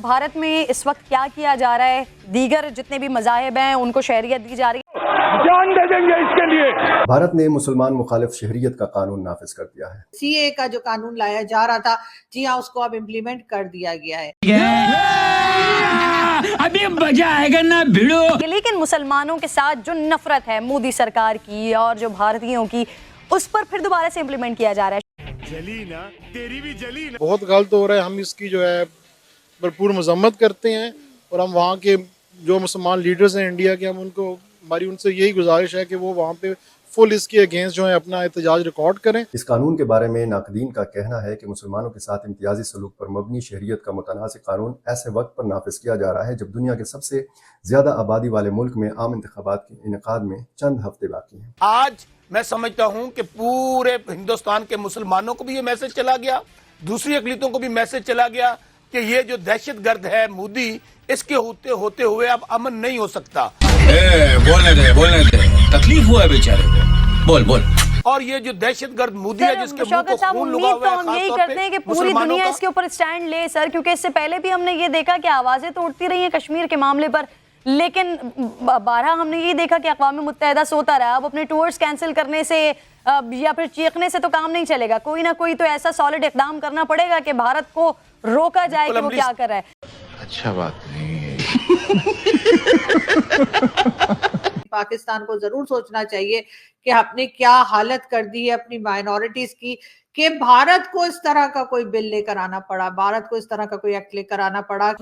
भारत में इस वक्त क्या किया जा रहा है? दीगर जितने भी मज़ाहिब हैं उनको शहरियत दी जा रही है, जान दे देंगे इसके लिए। भारत ने मुसलमान मुखालिफ शहरियत का कानून नाफिज कर दिया है। सीए का जो कानून लाया जा रहा था, जी हाँ, उसको अब इम्प्लीमेंट कर दिया गया है। अभी मजा आएगा ना भिड़ो। लेकिन मुसलमानों के साथ जो नफरत है मोदी सरकार की और जो भारतीयों की, उस पर फिर दोबारा से इम्प्लीमेंट किया जा रहा है। जली ना, तेरी भी जली ना। बहुत गलत हो रहा है। हम इसकी जो है भरपूर मजम्मत करते हैं और हम वहाँ के जो मुसलमान लीडर्स हैं इंडिया के, हम उनको, हमारी उनसे यही गुजारिश है कि वो वहाँ पे फुल इसके अगेंस्ट जो है अपना एहतजाज रिकॉर्ड करें। इस कानून के बारे में नाकदीन का कहना है कि मुसलमानों के साथ इम्तियाजी सलूक पर मबनी शहरियत का मुतनाज़ कानून ऐसे वक्त पर नाफिज किया जा रहा है जब दुनिया के सबसे ज्यादा आबादी वाले मुल्क में आम इंतखाबात के इनेकाद में चंद हफ्ते बाकी हैं। आज मैं समझता हूं कि पूरे हिंदुस्तान के मुसलमानों को भी ये मैसेज चला गया, दूसरी अकलीतों को भी मैसेज चला गया कि ये जो दहशतगर्द है मोदी, इसके होते हुए अब अमन नहीं हो सकता। बोलने दे, तकलीफ हुआ है बेचारे को, बोल। और ये जो दहशतगर्द मोदी है जिसके मुंह को खून लगा हुआ है, हम यही करते हैं कि पूरी दुनिया इसके ऊपर स्टैंड ले सर, क्योंकि इससे पहले भी हमने ये देखा कि आवाजें तो उठती रही हैं कश्मीर के मामले पर, लेकिन बारहा हमने ये देखा कि अक़वाम मुत्तहिदा सोता रहा। अब अपने टूर्स कैंसिल करने से या फिर चीखने से तो काम नहीं चलेगा, कोई ना कोई तो ऐसा सॉलिड इक़दाम करना पड़ेगा कि भारत को रोका जाए कि वो क्या कर रहा है। अच्छा बात नहीं है। पाकिस्तान को जरूर सोचना चाहिए कि आपने क्या हालत कर दी है अपनी माइनॉरिटीज की, कि भारत को इस तरह का कोई बिल लेकर आना पड़ा, भारत को इस तरह का कोई एक्ट लेकर आना पड़ा।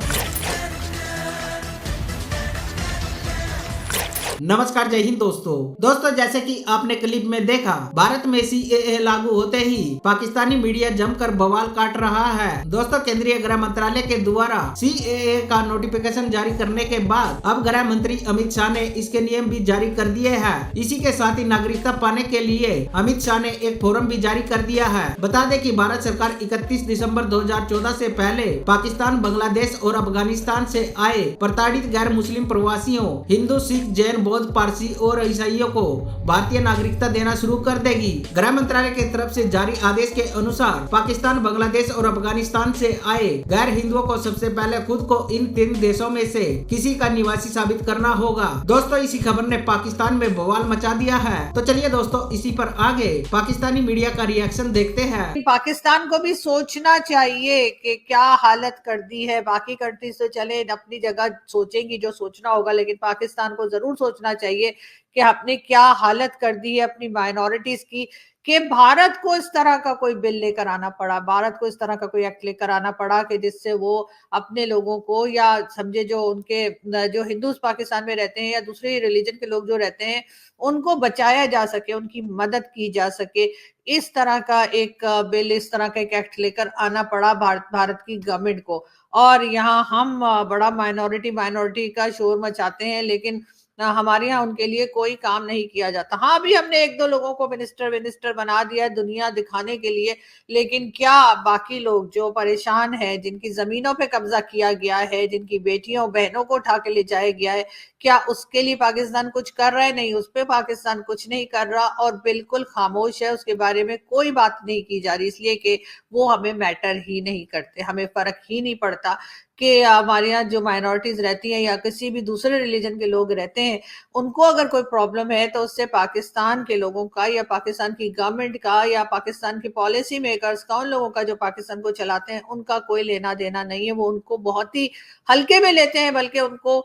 नमस्कार, जय हिंद दोस्तों जैसे कि आपने क्लिप में देखा, भारत में सीएए लागू होते ही पाकिस्तानी मीडिया जमकर बवाल काट रहा है। दोस्तों, केंद्रीय गृह मंत्रालय के द्वारा सीएए का नोटिफिकेशन जारी करने के बाद अब गृह मंत्री अमित शाह ने इसके नियम भी जारी कर दिए हैं। इसी के साथ ही नागरिकता पाने के लिए अमित शाह ने एक फॉर्म भी जारी कर दिया है। बता दें कि भारत सरकार 31 दिसंबर 2014 से पहले पाकिस्तान, बांग्लादेश और अफगानिस्तान से आए प्रताड़ित गैर मुस्लिम प्रवासियों, हिंदू, सिख, जैन, बौद्ध, पारसी और ईसाइयों को भारतीय नागरिकता देना शुरू कर देगी। गृह मंत्रालय की तरफ से जारी आदेश के अनुसार पाकिस्तान, बांग्लादेश और अफगानिस्तान से आए गैर हिंदुओं को सबसे पहले खुद को इन 3 देशों में से किसी का निवासी साबित करना होगा। दोस्तों, इसी खबर ने पाकिस्तान में बवाल मचा दिया है। तो चलिए दोस्तों, इसी पर आगे पाकिस्तानी मीडिया का रिएक्शन देखते हैं। पाकिस्तान को भी सोचना चाहिए कि क्या हालत कर दी है। बाकी कंट्रीज तो चले अपनी जगह सोचेंगी जो सोचना होगा, लेकिन पाकिस्तान को जरूर सोचना चाहिए कि आपने क्या हालत कर दी है अपनी माइनॉरिटीज की, कि भारत को इस तरह का कोई बिल लेकर आना पड़ा, भारत को इस तरह का कोई एक्ट लेकर आना पड़ा कि जिससे वो अपने लोगों को, या समझे जो उनके जो हिंदूज पाकिस्तान में रहते हैं या दूसरे रिलीजन के लोग जो रहते हैं, उनको बचाया जा सके, उनकी मदद की जा सके। इस तरह का एक बिल, इस तरह का एक एक्ट लेकर आना पड़ा भारत की गवर्नमेंट को। और यहाँ हम बड़ा माइनॉरिटी का शोर मचाते हैं, लेकिन हमारे यहाँ उनके लिए कोई काम नहीं किया जाता। हाँ, अभी हमने 1-2 लोगों को मिनिस्टर बना दिया दुनिया दिखाने के लिए, लेकिन क्या बाकी लोग जो परेशान हैं, जिनकी जमीनों पे कब्जा किया गया है, जिनकी बेटियों बहनों को उठा के ले जाया गया है, क्या उसके लिए पाकिस्तान कुछ कर रहा है? नहीं, उस पर पाकिस्तान कुछ नहीं कर रहा और बिल्कुल खामोश है। उसके बारे में कोई बात नहीं की जा रही, इसलिए कि वो हमें मैटर ही नहीं करते, हमें फर्क ही नहीं पड़ता कि हमारे यहाँ जो माइनॉरिटीज रहती हैं या किसी भी दूसरे रिलीजन के लोग रहते हैं, उनको अगर कोई प्रॉब्लम है तो उससे पाकिस्तान के लोगों का या पाकिस्तान की गवर्नमेंट का या पाकिस्तान की पॉलिसी मेकर्स का, उन लोगों का जो पाकिस्तान को चलाते हैं, उनका कोई लेना देना नहीं है। वो उनको बहुत ही हल्के में लेते हैं, बल्कि उनको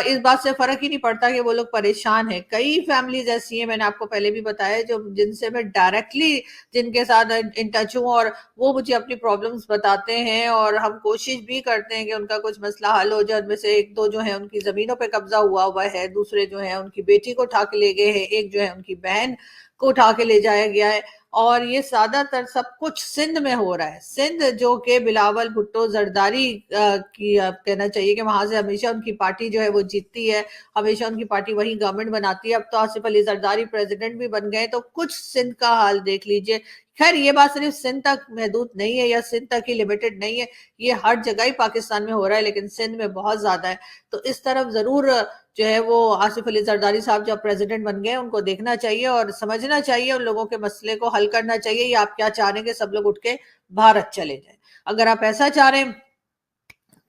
इस बात से फर्क ही नहीं पड़ता कि वो लोग परेशान है। कई फैमिलीज ऐसी हैं, मैंने आपको पहले भी बताया, जो जिनसे मैं डायरेक्टली जिनके साथ इन टच हूँ और वो मुझे अपनी प्रॉब्लम्स बताते हैं और हम कोशिश भी करते हैं उनका कुछ मसला हल हो जाए। उनमें से 1-2 जो है उनकी जमीनों पे कब्जा हुआ है, दूसरे जो है उनकी बेटी को उठा के ले गए हैं, एक जो है उनकी बहन को उठा के ले जाया गया है। और ये ज्यादातर सब कुछ सिंध में हो रहा है। सिंध जो कि बिलावल भुट्टो जरदारी की कहना चाहिए कि वहां से हमेशा उनकी पार्टी जो है वो जीतती है, हमेशा उनकी पार्टी वही गवर्नमेंट बनाती है। अब तो आसिफ अली जरदारी प्रेसिडेंट भी बन गए, तो कुछ सिंध का हाल देख लीजिए। खैर, ये बात सिर्फ सिंध तक महदूद नहीं है या सिंध तक ही लिमिटेड नहीं है, ये हर जगह ही पाकिस्तान में हो रहा है, लेकिन सिंध में बहुत ज्यादा है। तो इस तरफ जरूर जो है वो आसिफ अली जरदारी साहब जब प्रेसिडेंट बन गए, उनको देखना चाहिए और समझना चाहिए, उन लोगों के मसले को हल करना चाहिए। या आप क्या चाह रहे हैं कि सब लोग उठ के भारत चले जाए? अगर आप ऐसा चाह रहे हैं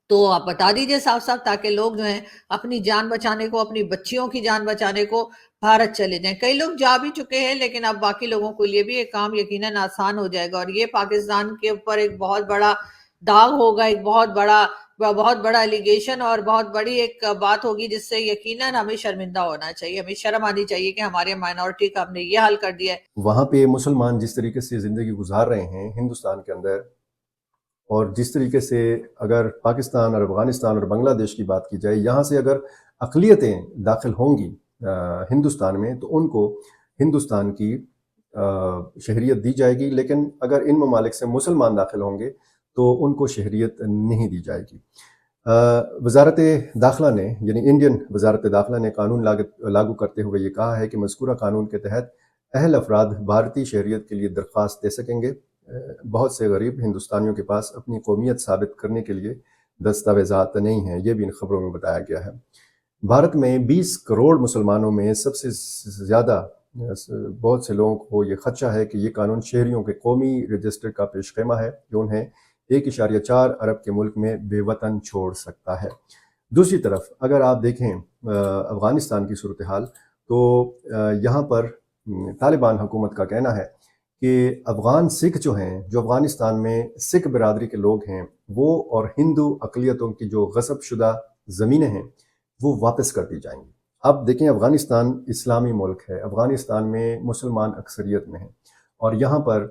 तो आप बता दीजिए साफ साफ, ताकि लोग जो हैं अपनी जान बचाने को, अपनी बच्चियों की जान बचाने को भारत चले जाएं। कई लोग जा भी चुके हैं, लेकिन अब बाकी लोगों के लिए भी ये काम यकीनन आसान हो जाएगा और ये पाकिस्तान के ऊपर एक बहुत बड़ा दाग होगा, एक बहुत बड़ा एलिगेशन और बहुत बड़ी एक बात होगी जिससे यकीनन हमें शर्मिंदा होना चाहिए, हमें शर्म आनी चाहिए कि हमारे माइनॉरिटी का हमने ये हाल कर दिया है। वहाँ पे मुसलमान जिस तरीके से ज़िंदगी गुजार रहे हैं हिंदुस्तान के अंदर, और जिस तरीके से अगर पाकिस्तान और अफ़गानिस्तान और बांग्लादेश की बात की जाए, यहाँ से अगर अक़लियतें दाखिल होंगी हिंदुस्तान में तो उनको हिंदुस्तान की शहरियत दी जाएगी, लेकिन अगर इन ममालिक से मुसलमान दाखिल होंगे तो उनको शहरियत नहीं दी जाएगी। वज़ारत दाखिला ने यानी इंडियन वज़ारत दाखिला ने कानून लागू करते हुए ये कहा है कि मज़कूरा कानून के तहत अहल अफराद भारतीय शहरियत के लिए दरख्वास्त दे सकेंगे। बहुत से गरीब हिंदुस्तानियों के पास अपनी कौमियत साबित करने के लिए दस्तावेज़ात नहीं हैं, ये भी इन खबरों में बताया गया है। भारत में 20 करोड़ मुसलमानों में सबसे ज़्यादा बहुत से लोगों को ये खदशा है कि ये कानून शहरियों के कौमी रजिस्टर का पेशखेमा है जो उन्हें 1.4 अरब के मुल्क में बेवतन छोड़ सकता है। दूसरी तरफ अगर आप देखें अफ़गानिस्तान की सूरत हाल, तो यहाँ पर तालिबान हुकूमत का कहना है कि अफ़गान सिख जो हैं, जो अफ़गानिस्तान में सिख बिरादरी के लोग हैं, वो और हिंदू अक़लियतों की जो गसब शुदा ज़मीनें हैं वो वापस कर दी जाएंगी। अब देखें, अफ़गानिस्तान इस्लामी मुल्क है, अफ़गानिस्तान में मुसलमान अक्सरियत में हैं और यहाँ पर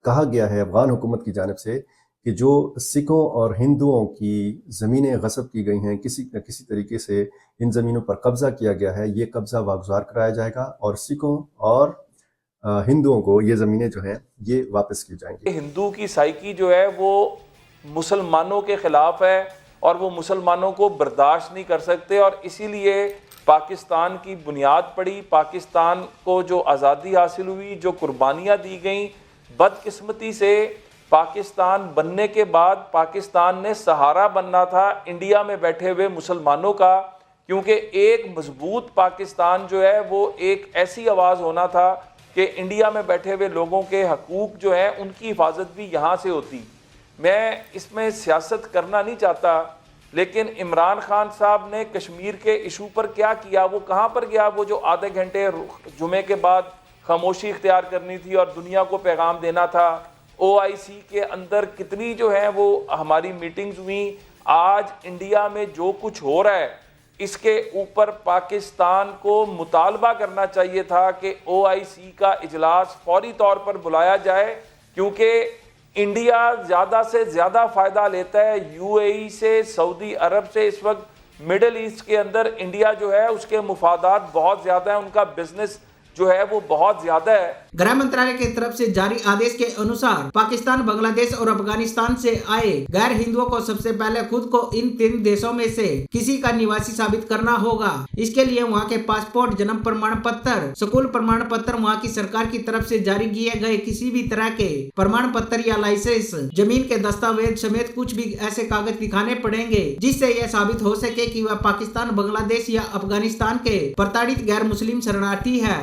कहा गया है अफ़गान हुकूमत की जानिब से कि जो सिखों और हिंदुओं की ज़मीनें गसब की गई हैं, किसी न किसी तरीके से इन ज़मीनों पर कब्ज़ा किया गया है, ये कब्ज़ा वागुज़ार कराया जाएगा और सिखों और हिंदुओं को ये ज़मीनें जो हैं ये वापस की जाएंगी। हिंदू की साइकी जो है वो मुसलमानों के ख़िलाफ़ है और वो मुसलमानों को बर्दाश्त नहीं कर सकते और इसीलिए पाकिस्तान की बुनियाद पड़ी, पाकिस्तान को जो आज़ादी हासिल हुई, जो कुर्बानियाँ दी गईं, बदकिस्मती से पाकिस्तान बनने के बाद पाकिस्तान ने सहारा बनना था इंडिया में बैठे हुए मुसलमानों का, क्योंकि एक मजबूत पाकिस्तान जो है वो एक ऐसी आवाज़ होना था कि इंडिया में बैठे हुए लोगों के हकूक़ जो हैं उनकी हिफाजत भी यहाँ से होती। मैं इसमें सियासत करना नहीं चाहता, लेकिन इमरान खान साहब ने कश्मीर के इशू पर क्या किया, वो कहाँ पर गया, वो जो आधे घंटे जुमे के बाद खामोशी इख्तियार करनी थी और दुनिया को पैगाम देना था। OIC के अंदर कितनी जो है वो हमारी मीटिंग्स हुई। आज इंडिया में जो कुछ हो रहा है इसके ऊपर पाकिस्तान को मुतालबा करना चाहिए था कि OIC का इजलास फौरी तौर पर बुलाया जाए, क्योंकि इंडिया ज़्यादा से ज़्यादा फ़ायदा लेता है UAE से, सऊदी अरब से। इस वक्त मिडल ईस्ट के अंदर इंडिया जो है उसके मुफादात बहुत ज़्यादा है, उनका बिजनेस जो है वो बहुत ज्यादा है। गृह मंत्रालय की तरफ से जारी आदेश के अनुसार पाकिस्तान, बांग्लादेश और अफगानिस्तान से आए गैर हिंदुओं को सबसे पहले खुद को इन 3 देशों में से किसी का निवासी साबित करना होगा। इसके लिए वहां के पासपोर्ट, जन्म प्रमाण पत्र, स्कूल प्रमाण पत्र, वहां की सरकार की तरफ से जारी किए गए किसी भी तरह के प्रमाण पत्र या लाइसेंस, जमीन के दस्तावेज समेत कुछ भी ऐसे कागज दिखाने पड़ेंगे जिससे यह साबित हो सके कि वह पाकिस्तान, बांग्लादेश या अफगानिस्तान के प्रताड़ित गैर मुस्लिम शरणार्थी है।